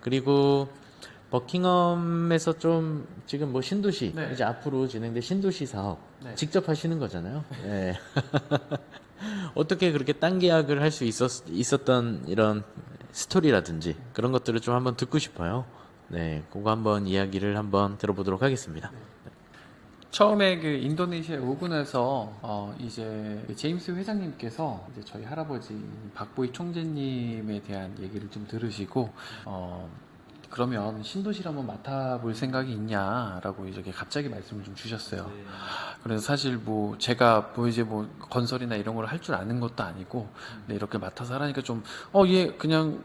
그리고 버킹엄에서 좀 지금 뭐 신도시 네. 이제 앞으로 진행될 신도시 사업 네. 직접 하시는 거잖아요. 예. 어떻게 그렇게 딴 계약을 할 수 있었던 이런 스토리라든지 그런 것들을 좀 한번 듣고 싶어요. 네, 그거 한번 이야기를 한번 들어보도록 하겠습니다. 처음에 그 인도네시아에 오고 나서 이제 그 제임스 회장님께서 이제 저희 할아버지 박보희 총재님에 대한 얘기를 좀 들으시고 그러면 신도시를 한번 맡아볼 생각이 있냐라고 이렇게 갑자기 말씀을 좀 주셨어요. 그래서 사실 뭐 제가 뭐 이제 뭐 건설이나 이런 걸 할 줄 아는 것도 아니고 근데 이렇게 맡아서 하라니까 좀 예 그냥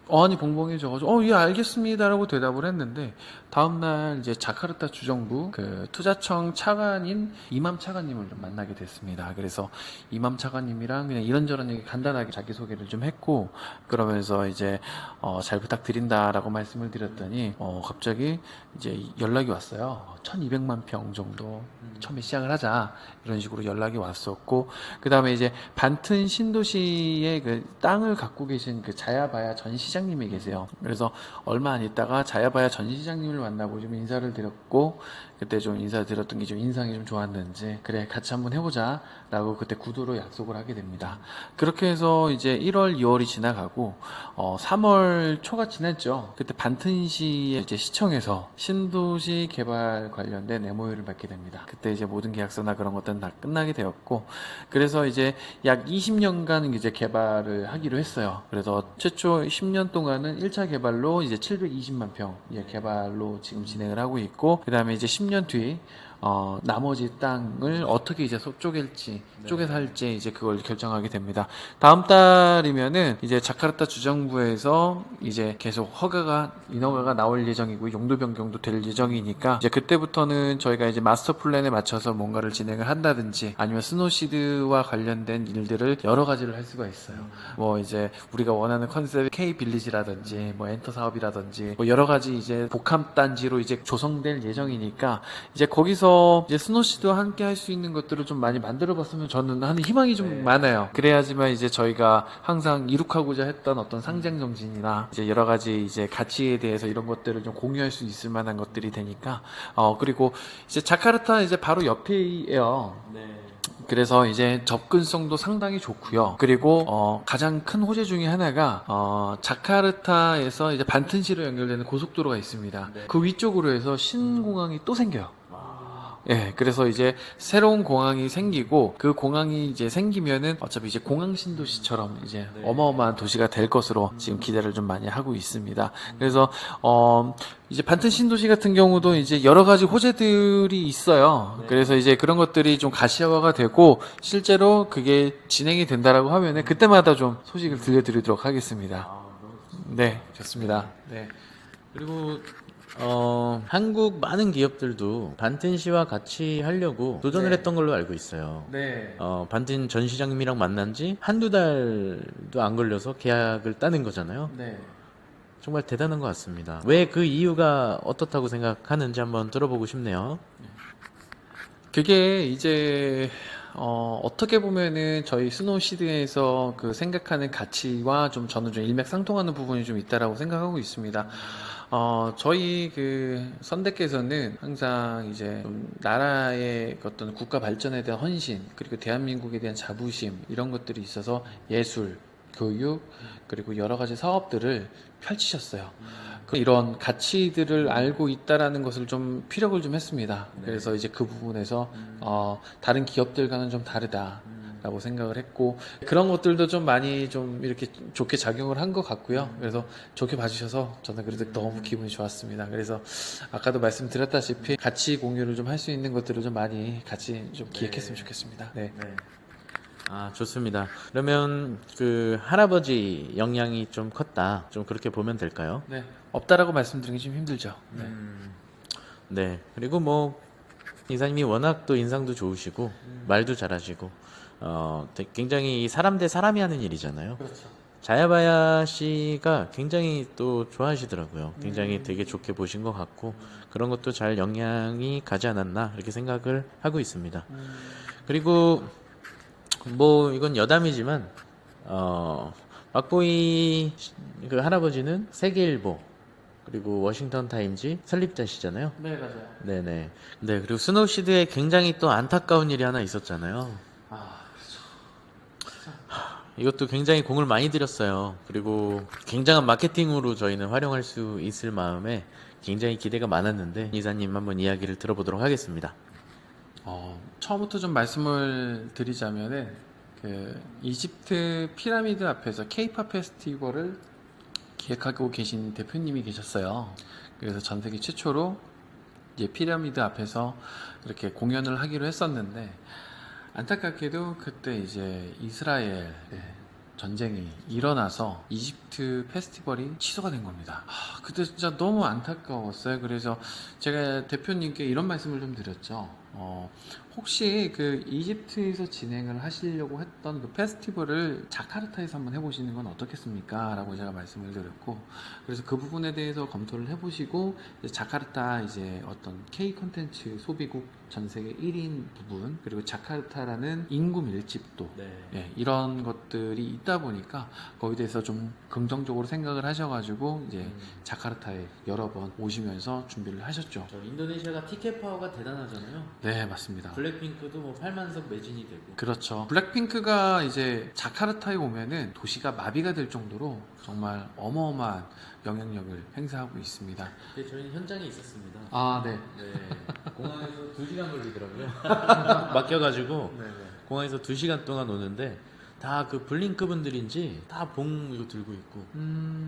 어안이 벙벙해져가지고 예 알겠습니다라고 대답을 했는데 다음날 이제 자카르타 주정부 그 투자청 차관인 이맘 차관님을 좀 만나게 됐습니다. 그래서 이맘 차관님이랑 그냥 이런저런 얘기 간단하게 자기소개를 좀 했고 그러면서 이제 잘 부탁드린다라고 말씀을 드렸더니 갑자기 이제 연락이 왔어요. 1200만 평 정도 처음에 시작을 하자 이런 식으로 연락이 왔었고 그 다음에 이제 반튼 신도시의 그 땅을 갖고 계신 그 자야바야 전 시장님이 계세요. 그래서 얼마 안 있다가 자야바야 전 시장님을 만나고 좀 인사를 드렸고 그때 좀 인사를 드렸던 게 좀 인상이 좀 좋았는지 그래 같이 한번 해보자 라고 그때 구두로 약속을 하게 됩니다. 그렇게 해서 이제 1월 2월이 지나가고 3월 초가 지났죠. 그때 반튼시의 이제 시청에서 신도시 개발 관련된 MOU를 맺게 됩니다. 그때 이제 모든 계약서나 그런 것들은 다 끝나게 되었고 그래서 이제 약 20년간 이제 개발을 하기로 했어요. 그래서 최초 10년 동안은 1차 개발로 이제 720만 평 개발로 지금 진행을 하고 있고 그 다음에 이제 10년 뒤 나머지 땅을 어떻게 이제 쪼갤지, 쪼개서 할지 이제 그걸 결정하게 됩니다. 다음 달이면은 이제 자카르타 주정부에서 이제 계속 인허가가 나올 예정이고 용도 변경도 될 예정이니까 이제 그때부터는 저희가 이제 마스터 플랜에 맞춰서 뭔가를 진행을 한다든지 아니면 스노시드와 관련된 일들을 여러 가지를 할 수가 있어요. 뭐 이제 우리가 원하는 컨셉 K 빌리지라든지 뭐 엔터 사업이라든지 뭐 여러 가지 이제 복합 단지로 이제 조성될 예정이니까 이제 거기서 이제 스노시드와 함께 할 수 있는 것들을 좀 많이 만들어봤으면 저는 하는 희망이 좀 많아요. 그래야지만 이제 저희가 항상 이룩하고자 했던 어떤 상장 정신이나 이제 여러 가지 이제 가치에 대해서 이런 것들을 좀 공유할 수 있을 만한 것들이 되니까 그리고 이제 자카르타 이제 바로 옆이에요. 그래서 이제 접근성도 상당히 좋고요. 그리고 가장 큰 호재 중에 하나가 자카르타에서 이제 반튼시로 연결되는 고속도로가 있습니다. 그 위쪽으로 해서 신공항이 또 생겨요. 예, 그래서 이제 새로운 공항이 생기고 그 공항이 이제 생기면은 어차피 이제 공항 신도시처럼 이제 어마어마한 도시가 될 것으로 지금 기대를 좀 많이 하고 있습니다. 그래서 이제 반튼 신도시 같은 경우도 이제 여러 가지 호재들이 있어요. 그래서 이제 그런 것들이 좀 가시화가 되고 실제로 그게 진행이 된다라고 하면은 그때마다 좀 소식을 들려드리도록 하겠습니다. 네, 좋습니다. 네. 그리고 한국 많은 기업들도 반튼시와 같이 하려고 도전을 네. 했던 걸로 알고 있어요. 네. 반튼 전 시장님이랑 만난 지 한두 달도 안 걸려서 계약을 따는 거잖아요. 네. 정말 대단한 것 같습니다. 왜 그 이유가 어떻다고 생각하는지 한번 들어보고 싶네요. 그게 이제 어떻게 보면은 저희 스노시드에서 그 생각하는 가치와 좀 저는 좀 일맥상통하는 부분이 좀 있다라고 생각하고 있습니다. 저희 그 선대께서는 항상 이제 좀 나라의 어떤 국가 발전에 대한 헌신, 그리고 대한민국에 대한 자부심, 이런 것들이 있어서 예술, 교육, 그리고 여러 가지 사업들을 펼치셨어요. 이런 가치들을 알고 있다라는 것을 좀 피력을 좀 했습니다. 그래서 이제 그 부분에서 다른 기업들과는 좀 다르다라고 생각을 했고 그런 것들도 좀 많이 좀 이렇게 좋게 작용을 한 것 같고요. 그래서 좋게 봐주셔서 저는 그래도 너무 기분이 좋았습니다. 그래서 아까도 말씀드렸다시피 가치 공유를 좀 할 수 있는 것들을 좀 많이 같이 좀 기획했으면 좋겠습니다. 네. 아, 좋습니다. 그러면 그 할아버지 영향이 좀 컸다. 좀 그렇게 보면 될까요? 네. 없다라고 말씀드리기 좀 힘들죠. 네. 네. 그리고 뭐 이사님이 워낙 또 인상도 좋으시고 말도 잘하시고 굉장히 이 사람 대 사람이 하는 일이잖아요. 그렇죠. 자야바야 씨가 굉장히 또 좋아하시더라고요. 굉장히 되게 좋게 보신 것 같고 그런 것도 잘 영향이 가지 않았나 이렇게 생각을 하고 있습니다. 그리고 뭐 이건 여담이지만 박보이 그 할아버지는 세계일보 그리고 워싱턴 타임즈 설립자시잖아요. 네, 맞아요. 네네. 네, 그리고 스노우시드에 굉장히 또 안타까운 일이 하나 있었잖아요. 아, 이것도 굉장히 공을 많이 들였어요. 그리고 굉장한 마케팅으로 저희는 활용할 수 있을 마음에 굉장히 기대가 많았는데 이사님 한번 이야기를 들어보도록 하겠습니다. 처음부터 좀 말씀을 드리자면은 그 이집트 피라미드 앞에서 케이팝 페스티벌을 기획하고 계신 대표님이 계셨어요. 그래서 전 세계 최초로 이제 피라미드 앞에서 이렇게 공연을 하기로 했었는데 안타깝게도 그때 이제 이스라엘 전쟁이 일어나서 이집트 페스티벌이 취소가 된 겁니다. 그때 진짜 너무 안타까웠어요. 그래서 제가 대표님께 이런 말씀을 좀 드렸죠. 혹시 그 이집트에서 진행을 하시려고 했던 그 페스티벌을 자카르타에서 한번 해보시는 건 어떻겠습니까? 라고 제가 말씀을 드렸고, 그래서 그 부분에 대해서 검토를 해보시고, 이제 자카르타 이제 어떤 K 콘텐츠 소비국 전 세계 1인 부분, 그리고 자카르타라는 인구 밀집도, 예, 이런 것들이 있다 보니까 거기에 대해서 좀 긍정적으로 생각을 하셔가지고 이제 자카르타에 여러 번 오시면서 준비를 하셨죠. 저 인도네시아가 티켓 파워가 대단하잖아요. 네, 맞습니다. 블랙핑크도 뭐 8만석 매진이 되고. 그렇죠. 블랙핑크가 이제 자카르타에 오면은 도시가 마비가 될 정도로 정말 어마어마한 영향력을 행사하고 있습니다. 근데 저희는 현장에 있었습니다. 아, 네. 네. 공항에서 2시간 걸리더라고요. 맡겨가지고 공항에서 2시간 동안 오는데 다 그 블링크 분들인지 다 봉 이거 들고 있고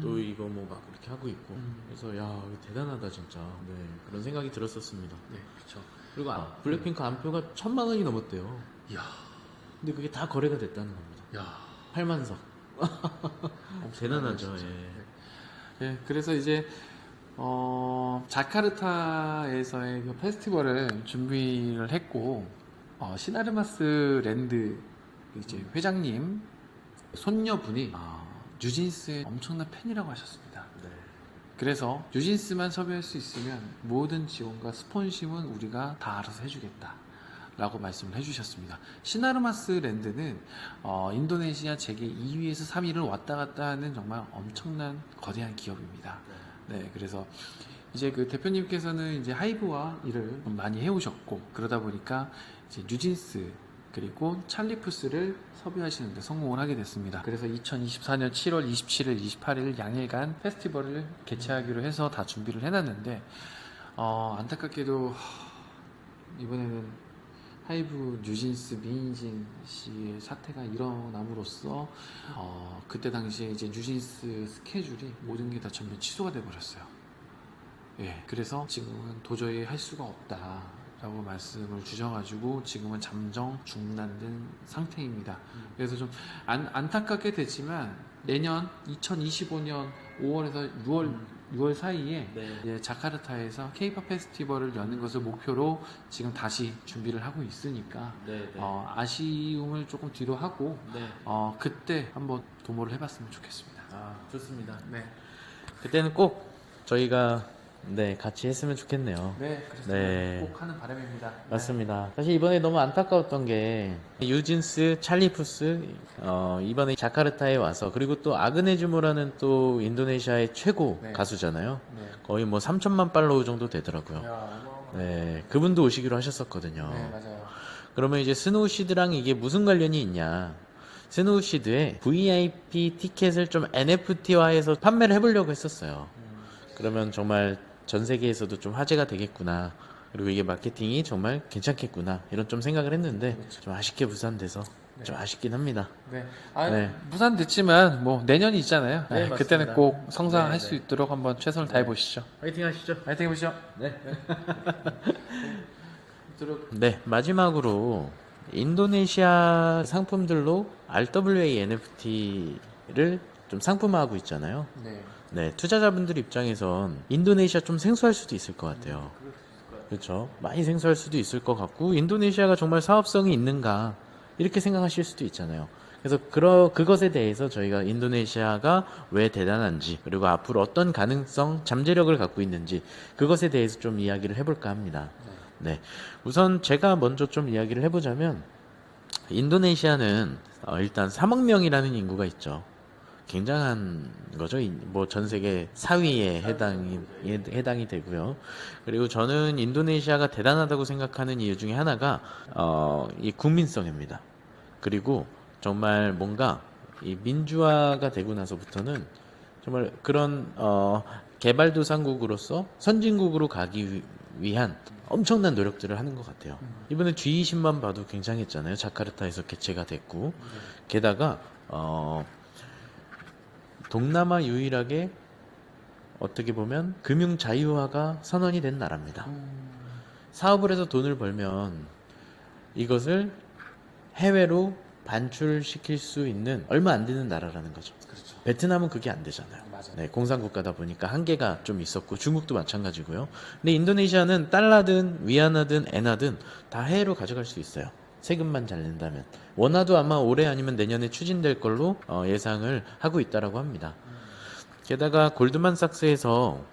또 이거 뭐 막 이렇게 하고 있고 그래서 야 이거 대단하다 진짜. 네 그런 생각이 들었었습니다. 네, 그렇죠. 그리고 블랙핑크 안표가 1,000만 원이 넘었대요. 이야, 근데 그게 다 거래가 됐다는 겁니다. 야, 8만석. 대단하죠. 진짜. 예. 예, 그래서 이제 자카르타에서의 그 페스티벌을 준비를 했고 시나르마스 랜드 이제 회장님 손녀분이 뉴진스의 엄청난 팬이라고 하셨습니다. 네. 그래서 뉴진스만 섭외할 수 있으면 모든 지원과 스폰심은 우리가 다 알아서 해주겠다 라고 말씀을 해주셨습니다. 시나르마스 랜드는 인도네시아 재계 2위에서 3위를 왔다 갔다 하는 정말 엄청난 거대한 기업입니다. 네, 그래서 이제 그 대표님께서는 이제 하이브와 일을 많이 해오셨고 그러다 보니까 이제 뉴진스 그리고 찰리푸스를 섭외하시는데 성공을 하게 됐습니다. 그래서 2024년 7월 27일, 28일 양일간 페스티벌을 개최하기로 해서 다 준비를 해놨는데 안타깝게도 이번에는 하이브 뉴진스 미인진 씨의 사태가 일어남으로써 그때 당시에 이제 뉴진스 스케줄이 모든 게 다 전면 취소가 돼 버렸어요. 예, 그래서 지금은 도저히 할 수가 없다라고 말씀을 주셔가지고 지금은 잠정 중단된 상태입니다. 그래서 좀 안타깝게 됐지만 내년 2025년 5월에서 6월 사이에 네. 이제 자카르타에서 K-pop 페스티벌을 여는 것을 목표로 지금 다시 준비를 하고 있으니까 네. 네. 아쉬움을 조금 뒤로 하고 네. 그때 한번 도모를 해봤으면 좋겠습니다. 아 좋습니다. 네, 그때는 꼭 저희가 같이 했으면 좋겠네요. 네, 그래서 네. 꼭 하는 바람입니다. 맞습니다. 사실 이번에 너무 안타까웠던 게 유진스, 찰리푸스 이번에 자카르타에 와서 그리고 또 아그네즈모라는 또 인도네시아의 최고 네. 가수잖아요. 네. 거의 뭐 3천만 팔로우 정도 되더라고요. 야, 네, 그분도 오시기로 하셨었거든요. 네, 맞아요. 그러면 이제 스노우시드랑 이게 무슨 관련이 있냐? 스노우시드에 VIP 티켓을 좀 NFT화해서 판매를 해보려고 했었어요. 그러면 정말 전 세계에서도 좀 화제가 되겠구나. 그리고 이게 마케팅이 정말 괜찮겠구나. 이런 좀 생각을 했는데 좀 아쉽게 무산돼서 좀 아쉽긴 합니다. 네. 네. 무산됐지만 뭐 내년이 있잖아요. 네, 맞습니다. 그때는 꼭 성장할 네, 수 네. 있도록 한번 최선을 다해 보시죠. 화이팅 하시죠. 파이팅 해보시죠. 네. 들어- 네, 마지막으로 인도네시아 상품들로 RWA NFT를 좀 상품화하고 있잖아요. 네. 네, 투자자분들 입장에선 인도네시아 좀 생소할 수도 있을 것 같아요. 그렇죠. 많이 생소할 수도 있을 것 같고 인도네시아가 정말 사업성이 있는가 이렇게 생각하실 수도 있잖아요. 그래서 그것에 대해서 저희가 인도네시아가 왜 대단한지 그리고 앞으로 어떤 가능성, 잠재력을 갖고 있는지 그것에 대해서 좀 이야기를 해볼까 합니다. 네, 우선 제가 먼저 좀 이야기를 해보자면 인도네시아는 일단 3억 명이라는 인구가 있죠. 굉장한 거죠. 뭐 전 세계 4위에 해당이 되고요. 그리고 저는 인도네시아가 대단하다고 생각하는 이유 중에 하나가 이 국민성입니다. 그리고 정말 뭔가 이 민주화가 되고 나서부터는 정말 그런 개발도상국으로서 선진국으로 가기 위한 엄청난 노력들을 하는 것 같아요. 이번에 G20만 봐도 굉장했잖아요. 자카르타에서 개최가 됐고, 게다가 동남아 유일하게 어떻게 보면 금융 자유화가 선언이 된 나라입니다. 사업을 해서 돈을 벌면 이것을 해외로 반출시킬 수 있는 얼마 안 되는 나라라는 거죠. 그렇죠. 베트남은 그게 안 되잖아요. 맞아요. 네, 공산국가다 보니까 한계가 좀 있었고 중국도 마찬가지고요. 근데 인도네시아는 달러든 위안화든 엔화든 다 해외로 가져갈 수 있어요. 세금만 잘 낸다면. 원화도 아마 올해 아니면 내년에 추진될 걸로 예상을 하고 있다라고 합니다. 게다가 골드만삭스에서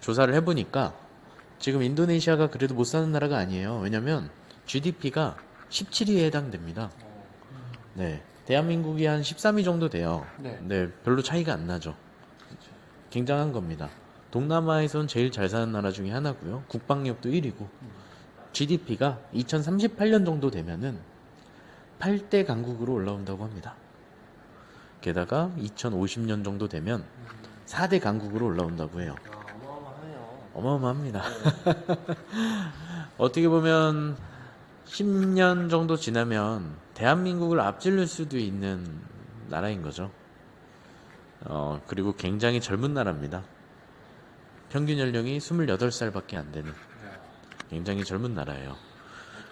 조사를 해보니까 지금 인도네시아가 그래도 못 사는 나라가 아니에요. 왜냐면 GDP가 17위에 해당됩니다. 네, 대한민국이 한 13위 정도 돼요. 네. 별로 차이가 안 나죠. 굉장한 겁니다. 동남아에선 제일 잘 사는 나라 중에 하나고요. 국방력도 1위고. GDP가 2038년 정도 되면은 8대 강국으로 올라온다고 합니다. 게다가 2050년 정도 되면 4대 강국으로 올라온다고 해요. 어마어마하네요. 어마어마합니다. 어떻게 보면 10년 정도 지나면 대한민국을 앞질릴 수도 있는 나라인 거죠. 그리고 굉장히 젊은 나라입니다. 평균 연령이 28살밖에 안 되는 굉장히 젊은 나라예요.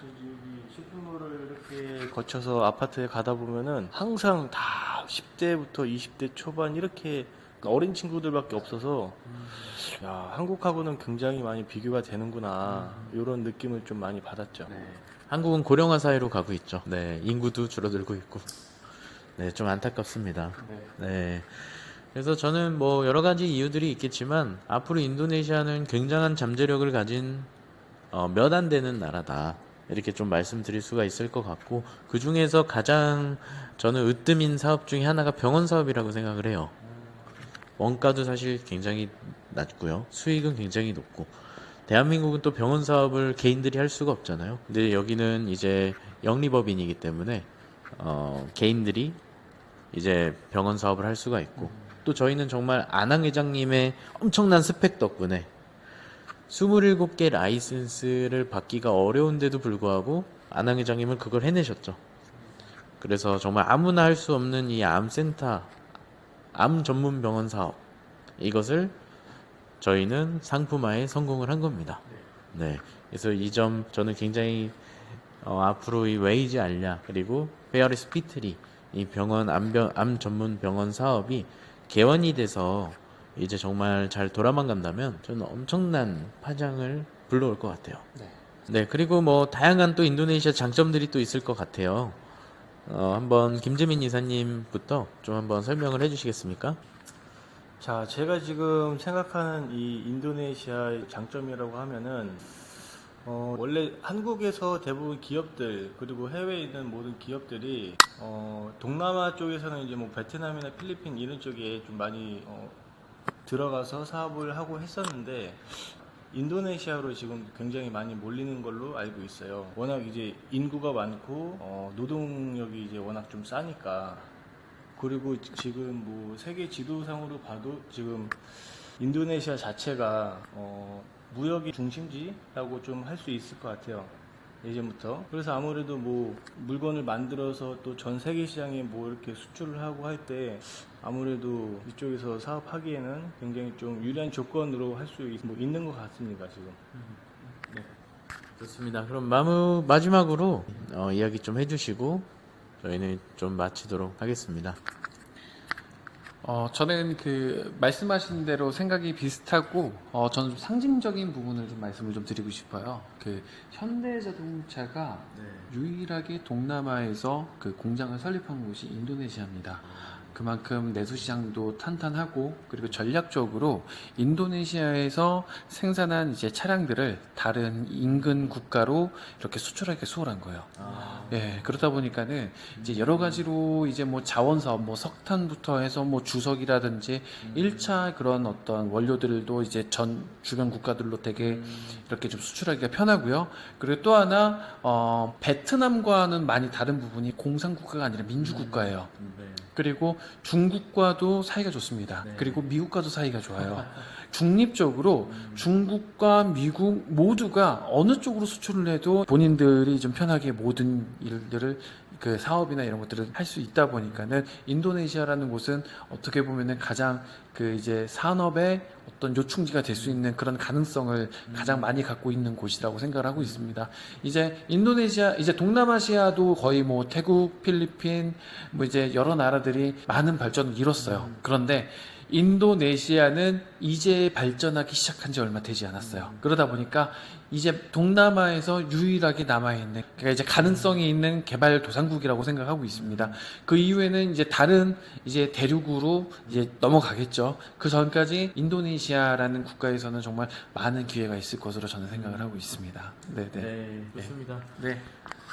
여기 쇼핑몰을 이렇게 거쳐서 아파트에 가다 보면은 항상 다 10대부터 20대 초반 이렇게 어린 친구들밖에 없어서 야, 한국하고는 굉장히 많이 비교가 되는구나 이런 느낌을 좀 많이 받았죠. 한국은 고령화 사회로 가고 있죠. 네, 인구도 줄어들고 있고. 네, 좀 안타깝습니다. 네. 그래서 저는 뭐 여러 가지 이유들이 있겠지만 앞으로 인도네시아는 굉장한 잠재력을 가진 몇 안 되는 나라다. 이렇게 좀 말씀드릴 수가 있을 것 같고 그 중에서 가장 저는 으뜸인 사업 중에 하나가 병원 사업이라고 생각을 해요. 원가도 사실 굉장히 낮고요. 수익은 굉장히 높고 대한민국은 또 병원 사업을 개인들이 할 수가 없잖아요. 근데 여기는 이제 영리법인이기 때문에 개인들이 이제 병원 사업을 할 수가 있고 또 저희는 정말 안항 회장님의 엄청난 스펙 덕분에 27개 라이센스를 받기가 어려운데도 불구하고 안항 회장님은 그걸 해내셨죠. 그래서 정말 아무나 할 수 없는 이 암센터, 암 전문 병원 사업 이것을 저희는 상품화에 성공을 한 겁니다. 네, 그래서 이 점 저는 굉장히 앞으로 이 웨이지 알랴 그리고 페어리스 피트리 이 병원 암 전문 병원 사업이 개원이 돼서 이제 정말 잘 돌아만 간다면 저는 엄청난 파장을 불러올 것 같아요. 네, 그리고 뭐 다양한 또 인도네시아 장점들이 또 있을 것 같아요. 한번 김재민 이사님부터 좀 한번 설명을 해주시겠습니까? 자, 제가 지금 생각하는 이 인도네시아의 장점이라고 하면은 원래 한국에서 대부분 기업들 그리고 해외에 있는 모든 기업들이 동남아 쪽에서는 이제 뭐 베트남이나 필리핀 이런 쪽에 좀 많이 들어가서 사업을 하고 했었는데 인도네시아로 지금 굉장히 많이 몰리는 걸로 알고 있어요. 워낙 이제 인구가 많고 노동력이 이제 워낙 좀 싸니까. 그리고 지금 뭐 세계 지도상으로 봐도 지금 인도네시아 자체가 무역의 중심지라고 좀 할 수 있을 것 같아요. 예전부터. 그래서 아무래도 뭐 물건을 만들어서 또 전 세계 시장에 뭐 이렇게 수출을 하고 할 때 아무래도 이쪽에서 사업하기에는 굉장히 좀 유리한 조건으로 할 수 있는 것 같습니다, 지금. 네, 좋습니다. 그럼 마지막으로 이야기 좀 해주시고 저희는 좀 마치도록 하겠습니다. 저는 그 말씀하신 대로 생각이 비슷하고 저는 좀 상징적인 부분을 좀 말씀을 좀 드리고 싶어요. 그 현대자동차가 유일하게 동남아에서 그 공장을 설립한 곳이 인도네시아입니다. 그만큼 내수 시장도 탄탄하고 그리고 전략적으로 인도네시아에서 생산한 이제 차량들을 다른 인근 국가로 이렇게 수출하기가 수월한 거예요. 예, 그러다 보니까는 이제 여러 가지로 이제 뭐 자원 사업, 뭐 석탄부터 해서 뭐 주석이라든지 1차 그런 어떤 원료들도 이제 전 주변 국가들로 되게 이렇게 좀 수출하기가 편하고요. 그리고 또 하나 베트남과는 많이 다른 부분이 공산 국가가 아니라 민주 국가예요. 그리고 중국과도 사이가 좋습니다. 그리고 미국과도 사이가 좋아요. 중립적으로 중국과 미국 모두가 어느 쪽으로 수출을 해도 본인들이 좀 편하게 모든 일들을 그 사업이나 이런 것들을 할 수 있다 보니까는 인도네시아라는 곳은 어떻게 보면은 가장 그 이제 산업의 어떤 요충지가 될 수 있는 그런 가능성을 가장 많이 갖고 있는 곳이라고 생각을 하고 있습니다. 이제 인도네시아, 이제 동남아시아도 거의 뭐 태국, 필리핀, 뭐 이제 여러 나라들이 많은 발전을 이뤘어요. 그런데 인도네시아는 이제 발전하기 시작한 지 얼마 되지 않았어요. 그러다 보니까 이제 동남아에서 유일하게 남아있는, 그러니까 이제 가능성이 있는 개발도상국이라고 생각하고 있습니다. 그 이후에는 이제 다른 이제 대륙으로 이제 넘어가겠죠. 그 전까지 인도네시아라는 국가에서는 정말 많은 기회가 있을 것으로 저는 생각을 하고 있습니다. 네네. 네, 좋습니다. 네.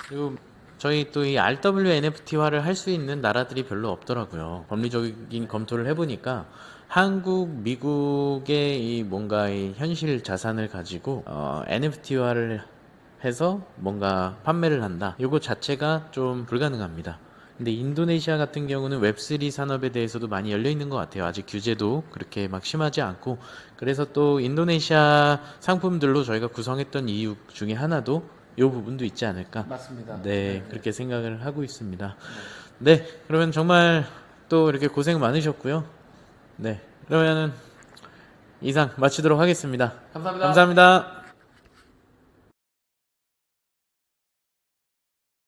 그리고 저희 또 이 RW NFT화를 할 수 있는 나라들이 별로 없더라고요. 법리적인 검토를 해보니까 한국, 미국의 이 뭔가 이 현실 자산을 가지고 NFT화를 해서 뭔가 판매를 한다. 이거 자체가 좀 불가능합니다. 근데 인도네시아 같은 경우는 웹3 산업에 대해서도 많이 열려 있는 것 같아요. 아직 규제도 그렇게 막 심하지 않고. 그래서 또 인도네시아 상품들로 저희가 구성했던 이유 중에 하나도 이 부분도 있지 않을까. 맞습니다. 네, 그렇게 생각을 하고 있습니다. 네, 그러면 정말 또 이렇게 고생 많으셨고요. 네, 그러면은 이상 마치도록 하겠습니다. 감사합니다. 감사합니다.